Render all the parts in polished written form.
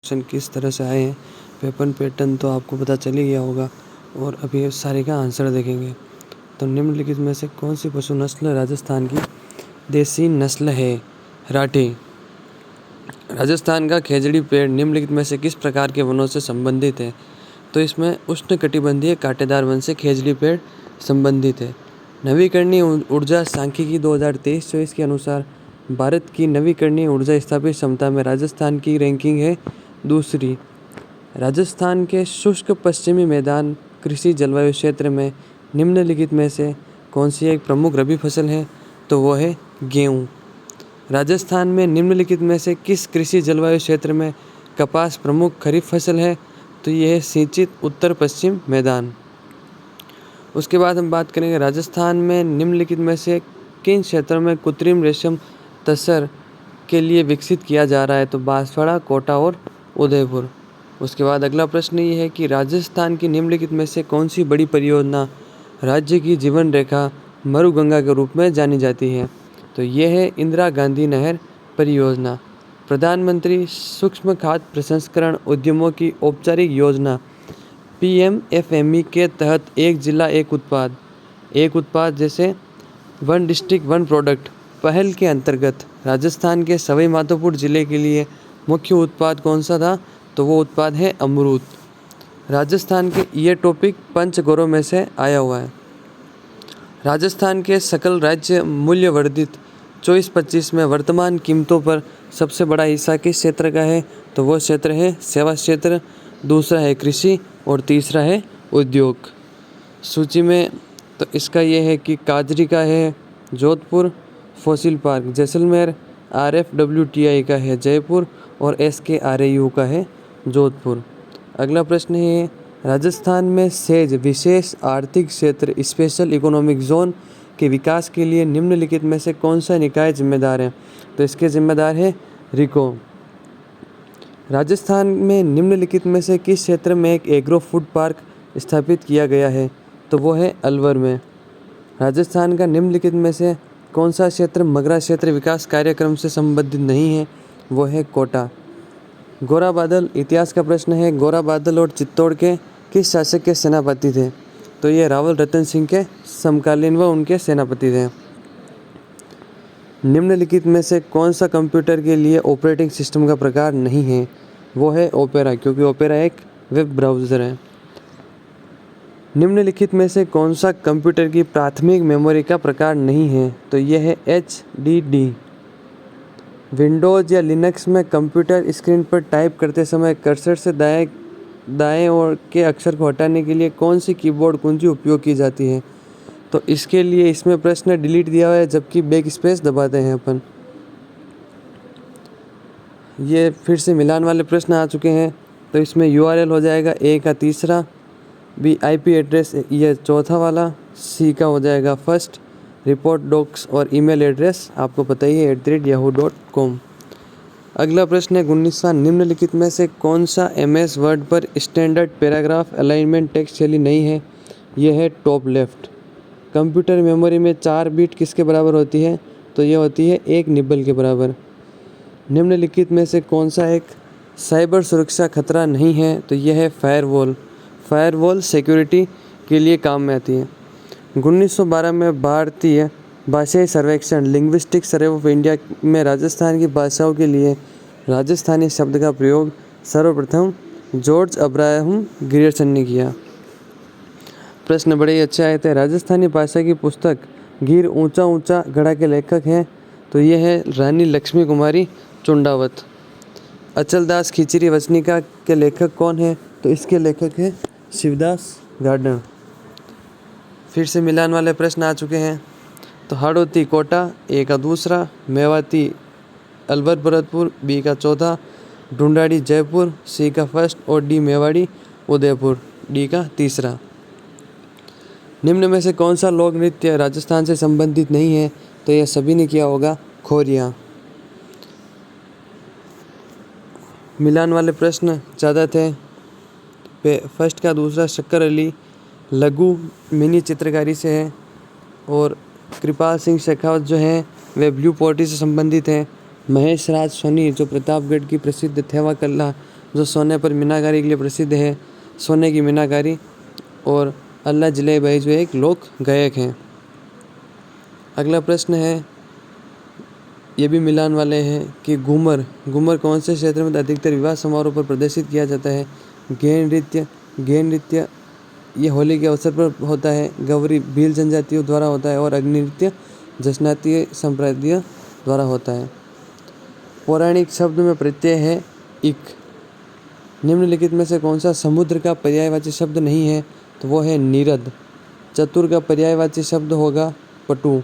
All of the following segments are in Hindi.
क्वेश्चन किस तरह से आए हैं, पेपर पैटर्न तो आपको पता चल ही गया होगा। और अभी सारे का आंसर देखेंगे। तो निम्नलिखित में से कौन सी पशु नस्ल राजस्थान की देसी नस्ल है? राठी। राजस्थान का खेजड़ी पेड़ निम्नलिखित में से किस प्रकार के वनों से संबंधित है? तो इसमें उष्णकटिबंधीय कांटेदार वन से खेजड़ी पेड़ संबंधित है। नवीकरणीय ऊर्जा सांख्यिकी 2023-24 के अनुसार भारत की नवीकरणीय ऊर्जा स्थापित क्षमता में राजस्थान की रैंकिंग है दूसरी। राजस्थान के शुष्क पश्चिमी मैदान कृषि जलवायु क्षेत्र में निम्नलिखित में से कौन सी एक प्रमुख रबी फसल है? तो वो है गेहूँ। राजस्थान में निम्नलिखित में से किस कृषि जलवायु क्षेत्र में कपास प्रमुख खरीफ फसल है? तो यह है सिंचित उत्तर पश्चिम मैदान। उसके बाद हम बात करेंगे राजस्थान में निम्नलिखित में से किन क्षेत्रों में कृत्रिम रेशम तसर के लिए विकसित किया जा रहा है? तो बांसवाड़ा, कोटा और उदयपुर। उसके बाद अगला प्रश्न ये है कि राजस्थान की निम्नलिखित में से कौन सी बड़ी परियोजना राज्य की जीवन रेखा मरुगंगा के रूप में जानी जाती है? तो यह है इंदिरा गांधी नहर परियोजना। प्रधानमंत्री सूक्ष्म खाद्य प्रसंस्करण उद्यमों की औपचारिक योजना PMFME के तहत एक जिला एक उत्पाद जैसे वन डिस्ट्रिक्ट वन प्रोडक्ट पहल के अंतर्गत राजस्थान के सवाई माधोपुर जिले के लिए मुख्य उत्पाद कौन सा था? तो वो उत्पाद है अमरूद। राजस्थान के ये टॉपिक पंचगौरव में से आया हुआ है। राजस्थान के सकल राज्य मूल्य वर्धित 24-25 में वर्तमान कीमतों पर सबसे बड़ा हिस्सा किस क्षेत्र का है? तो वो क्षेत्र है सेवा क्षेत्र, दूसरा है कृषि और तीसरा है उद्योग। सूची में तो इसका ये है कि काजरी का है Jodhpur, fossil park Jaisalmer, RFWTI का है जयपुर और SKRAU का है जोधपुर। अगला प्रश्न है राजस्थान में सेज विशेष आर्थिक क्षेत्र स्पेशल इकोनॉमिक जोन के विकास के लिए निम्नलिखित में से कौन सा निकाय जिम्मेदार है? तो इसके जिम्मेदार है रिको। राजस्थान में निम्नलिखित में से किस क्षेत्र में एक एग्रो फूड पार्क स्थापित किया गया है? तो वो है अलवर में। राजस्थान का निम्नलिखित में से कौन सा क्षेत्र मगरा क्षेत्र विकास कार्यक्रम से संबंधित नहीं है? वो है कोटा। गोरा बादल इतिहास का प्रश्न है। गोरा बादल और चित्तौड़ के किस शासक के सेनापति थे? तो ये रावल रतन सिंह के समकालीन व उनके सेनापति थे। निम्नलिखित में से कौन सा कंप्यूटर के लिए ऑपरेटिंग सिस्टम का प्रकार नहीं है? वो है ओपेरा, क्योंकि ओपेरा एक वेब ब्राउज़र है। निम्नलिखित में से कौन सा कंप्यूटर की प्राथमिक मेमोरी का प्रकार नहीं है? तो यह है HDD। विंडोज़ या लिनक्स में कंप्यूटर स्क्रीन पर टाइप करते समय कर्सर से दाएं ओर के अक्षर को हटाने के लिए कौन सी कीबोर्ड कुंजी उपयोग की जाती है? तो इसके लिए इसमें प्रश्न डिलीट दिया हुआ है, जबकि बैक स्पेस दबाते हैं अपन। ये फिर से मिलान वाले प्रश्न आ चुके हैं। तो इसमें URL हो जाएगा A का तीसरा, B IP एड्रेस ये चौथा वाला, C का हो जाएगा फर्स्ट, रिपोर्ट डॉक्स और ईमेल एड्रेस आपको पता ही है @yahoo.com। अगला प्रश्न है 19वां, निम्नलिखित में से कौन सा MS वर्ड पर स्टैंडर्ड पैराग्राफ अलाइनमेंट टेक्स्ट शैली नहीं है? यह है टॉप लेफ्ट। कंप्यूटर मेमोरी में 4 बिट किसके बराबर होती है? तो यह होती है 1 निबल के बराबर। निम्नलिखित में से कौन सा एक साइबर सुरक्षा खतरा नहीं है? तो यह है फायरवॉल सिक्योरिटी के लिए काम में आती है। 1912 में भारतीय भाषाई सर्वेक्षण लिंग्विस्टिक सर्वे ऑफ इंडिया में राजस्थान की भाषाओं के लिए राजस्थानी शब्द का प्रयोग सर्वप्रथम जॉर्ज अब्राहम ग्रियर्सन ने किया। प्रश्न बड़े ही अच्छे आए थे। राजस्थानी भाषा की पुस्तक गिर ऊंचा ऊंचा गढ़ा के लेखक हैं? तो ये है रानी लक्ष्मी कुमारी चुंडावत। अचलदास खिचड़ी वचनिका के लेखक कौन है? तो इसके लेखक हैं शिवदास गार्डन। फिर से मिलान वाले प्रश्न आ चुके हैं। तो हाड़ौती कोटा A का दूसरा, मेवाती अलवर भरतपुर B का चौथा, ढूंढाड़ी जयपुर C का फर्स्ट और D मेवाड़ी उदयपुर D का तीसरा। निम्न में से कौन सा लोक नृत्य राजस्थान से संबंधित नहीं है? तो यह सभी ने किया होगा खोरिया। मिलान वाले प्रश्न ज़्यादा थे। फर्स्ट का दूसरा शक्कर अली लघु मिनी चित्रकारी से है और कृपाल सिंह शेखावत जो हैं वे ब्लू पोर्ट्री से संबंधित हैं। महेश राज सोनी जो प्रतापगढ़ की प्रसिद्ध थेवा कला जो सोने पर मीनाकारी के लिए प्रसिद्ध है, सोने की मीनाकारी। और अल्लाह जिले भाई जो एक लोक गायक हैं। अगला प्रश्न है, ये भी मिलान वाले हैं कि घूमर कौन से क्षेत्र में अधिकतर विवाह समारोह पर प्रदर्शित किया जाता है। गेय नृत्य ये होली के अवसर पर होता है। गौरी भील जनजातियों द्वारा होता है और अग्नि नृत्य जसनातीय संप्रदाय द्वारा होता है। पौराणिक शब्द में प्रत्यय है इक। निम्नलिखित में से कौन सा समुद्र का पर्यायवाची शब्द नहीं है, तो वो है नीरद। चतुर का पर्यायवाची शब्द होगा पटु।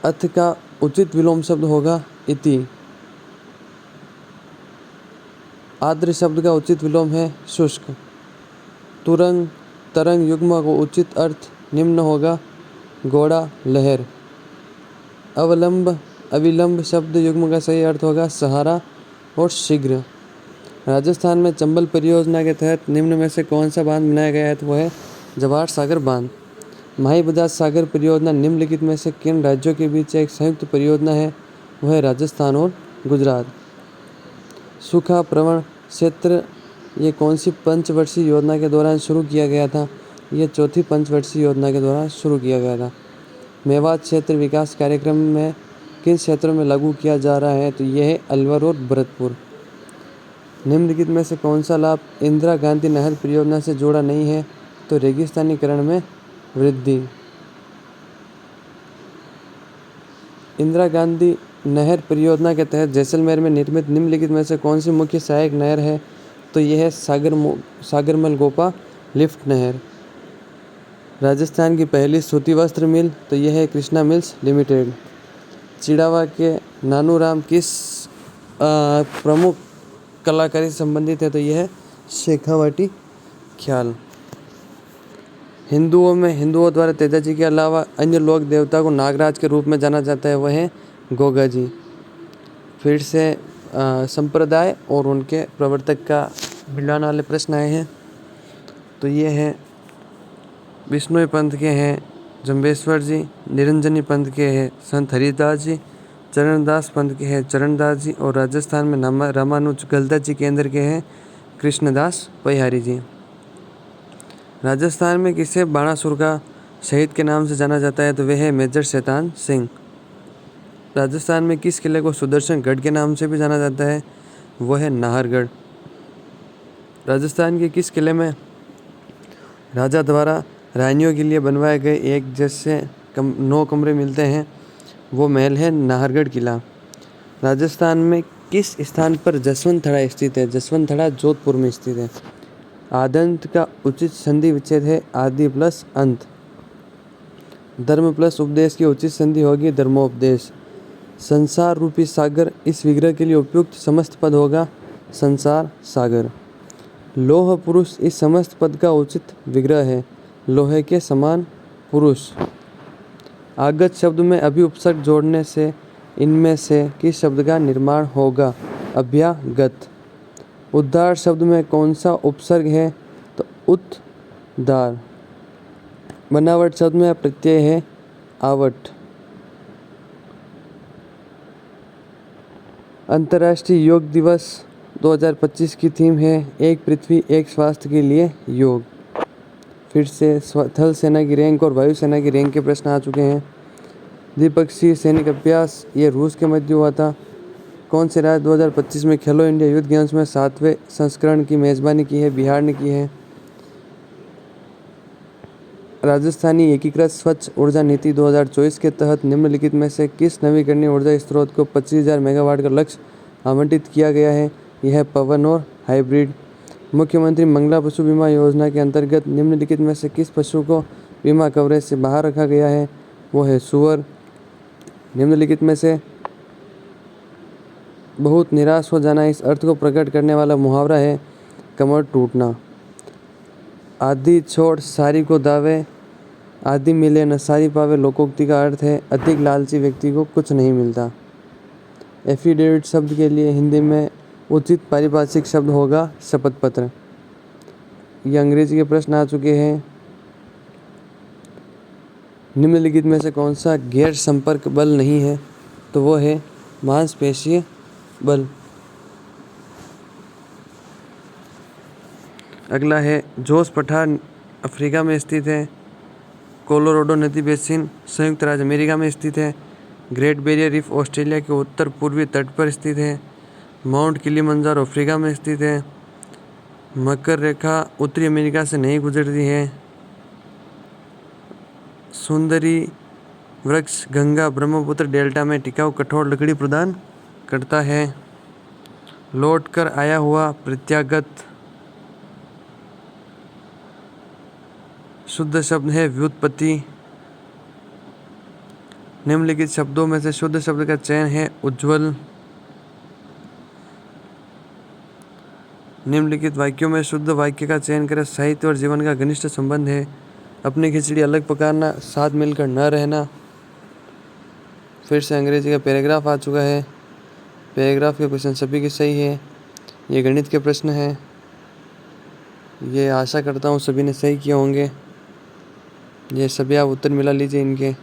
अथ का उचित विलोम शब्द होगा इति। आर्द्र शब्द का उचित विलोम है शुष्क। तुरंग तरंग युग्म को उचित अर्थ निम्न होगा घोड़ा लहर। अविलंब शब्द युग्म का सही अर्थ होगा सहारा और शीघ्र। राजस्थान में चंबल परियोजना के तहत निम्न में से कौन सा बांध बनाया गया है, तो वह है जवाहर सागर बांध। माही बजाज सागर परियोजना निम्नलिखित में से किन राज्यों के बीच एक संयुक्त परियोजना है, वह है राजस्थान और गुजरात। सूखा प्रवण क्षेत्र ये कौन सी पंचवर्षीय योजना के दौरान शुरू किया गया था, यह चौथी पंचवर्षीय योजना के दौरान शुरू किया गया था। मेवात क्षेत्र विकास कार्यक्रम में किन क्षेत्रों में लागू किया जा रहा है, तो यह है अलवर और भरतपुर। निम्नलिखित में से कौन सा लाभ इंदिरा गांधी नहर परियोजना से जुड़ा नहीं है, तो रेगिस्तानीकरण में वृद्धि। इंदिरा गांधी नहर परियोजना के तहत जैसलमेर में निर्मित निम्नलिखित में से कौन सी मुख्य सहायक नहर है, तो यह है सागरमल गोपा लिफ्ट नहर। राजस्थान की पहली सूती वस्त्र मिल, तो यह है कृष्णा मिल्स लिमिटेड। चिड़ावा के नानूराम किस प्रमुख कलाकारी से संबंधित है, तो यह है शेखावाटी ख्याल। हिंदुओं द्वारा तेजा जी के अलावा अन्य लोक देवता को नागराज के रूप में जाना जाता है, वह है गोगा जी। फिर से संप्रदाय और उनके प्रवर्तक का मिलान वाले प्रश्न आए हैं, तो ये है विष्णुई पंथ के हैं जम्बेश्वर जी, निरंजनी पंथ के हैं संत हरिदास जी, चरणदास पंथ के हैं चरणदास जी, और राजस्थान में रामानुज गलदा जी केंद्र के हैं कृष्णदास पहियारी जी। राजस्थान में किसे बाणासुर का शहीद के नाम से जाना जाता है, तो वह है मेजर शैतान सिंह। राजस्थान में किस किले को सुदर्शन गढ़ के नाम से भी जाना जाता है, वह है नाहरगढ़। राजस्थान के किस किले में राजा द्वारा रानियों के लिए बनवाए गए एक जैसे 9 कमरे मिलते हैं, वो महल है नाहरगढ़ किला। राजस्थान में किस स्थान पर जसवंत थड़ा स्थित है, जसवंत थड़ा जोधपुर में स्थित है। आदंत का उचित संधि विच्छेद है आदि प्लस अंत। धर्म प्लस उपदेश की उचित संधि होगी धर्मोपदेश। संसार रूपी सागर इस विग्रह के लिए उपयुक्त समस्त पद होगा संसार सागर। लोह पुरुष इस समस्त पद का उचित विग्रह है लोहे के समान पुरुष। आगत शब्द में अभी उपसर्ग जोड़ने से इनमें से किस शब्द का निर्माण होगा, अभ्यागत। उद्धार शब्द में कौन सा उपसर्ग है, तो उद्धार। बनावट शब्द में प्रत्यय है आवट। अंतर्राष्ट्रीय योग दिवस 2025 की थीम है एक पृथ्वी एक स्वास्थ्य के लिए योग। फिर से थल सेना की रैंक और वायुसेना की रैंक के प्रश्न आ चुके हैं। द्विपक्षीय सैनिक अभ्यास ये रूस के मध्य हुआ था। कौन से राज्य 2025 में खेलो इंडिया यूथ गेम्स में 7वें संस्करण की मेज़बानी की है, बिहार ने की है। राजस्थानी एकीकृत स्वच्छ ऊर्जा नीति 2024 के तहत निम्नलिखित में से किस नवीकरणीय ऊर्जा स्रोत को 25,000 मेगावाट का लक्ष्य आवंटित किया गया है, यह है पवन और हाइब्रिड। मुख्यमंत्री मंगला पशु बीमा योजना के अंतर्गत निम्नलिखित में से किस पशु को बीमा कवरेज से बाहर रखा गया है, वो है सूअर। निम्नलिखित में से बहुत निराश हो जाना इस अर्थ को प्रकट करने वाला मुहावरा है कमर टूटना। आदि छोड़ सारी को दावे, आदि मिले न सारी पावे लोकोक्ति का अर्थ है अधिक लालची व्यक्ति को कुछ नहीं मिलता। एफिडेविट शब्द के लिए हिंदी में उचित पारिभाषिक शब्द होगा शपथ पत्र। ये अंग्रेजी के प्रश्न आ चुके हैं। निम्नलिखित में से कौन सा गैर संपर्क बल नहीं है, तो वो है मांसपेशीय बल। अगला है जोश पठार अफ्रीका में स्थित है। कोलोराडो नदी बेसिन संयुक्त राज्य अमेरिका में स्थित है। ग्रेट बैरियर रीफ ऑस्ट्रेलिया के उत्तर पूर्वी तट पर स्थित है। माउंट किलिमंजारो अफ्रीका में स्थित है। मकर रेखा उत्तरी अमेरिका से नहीं गुजरती है। सुंदरी वृक्ष गंगा ब्रह्मपुत्र डेल्टा में टिकाऊ कठोर लकड़ी प्रदान करता है। लौट कर आया हुआ प्रत्यागत शुद्ध शब्द है व्युत्पत्ति। निम्नलिखित शब्दों में से शुद्ध शब्द का चयन है उज्ज्वल। निम्नलिखित वाक्यों में शुद्ध वाक्य का चयन करें। साहित्य और जीवन का घनिष्ठ संबंध है। अपनी खिचड़ी अलग पकाना, साथ मिलकर न रहना। फिर से अंग्रेजी का पैराग्राफ आ चुका है। पैराग्राफ के क्वेश्चन सभी के सही है। ये गणित के प्रश्न हैं। ये आशा करता हूँ सभी ने सही किए होंगे। ये सभी आप उत्तर मिला लीजिए इनके।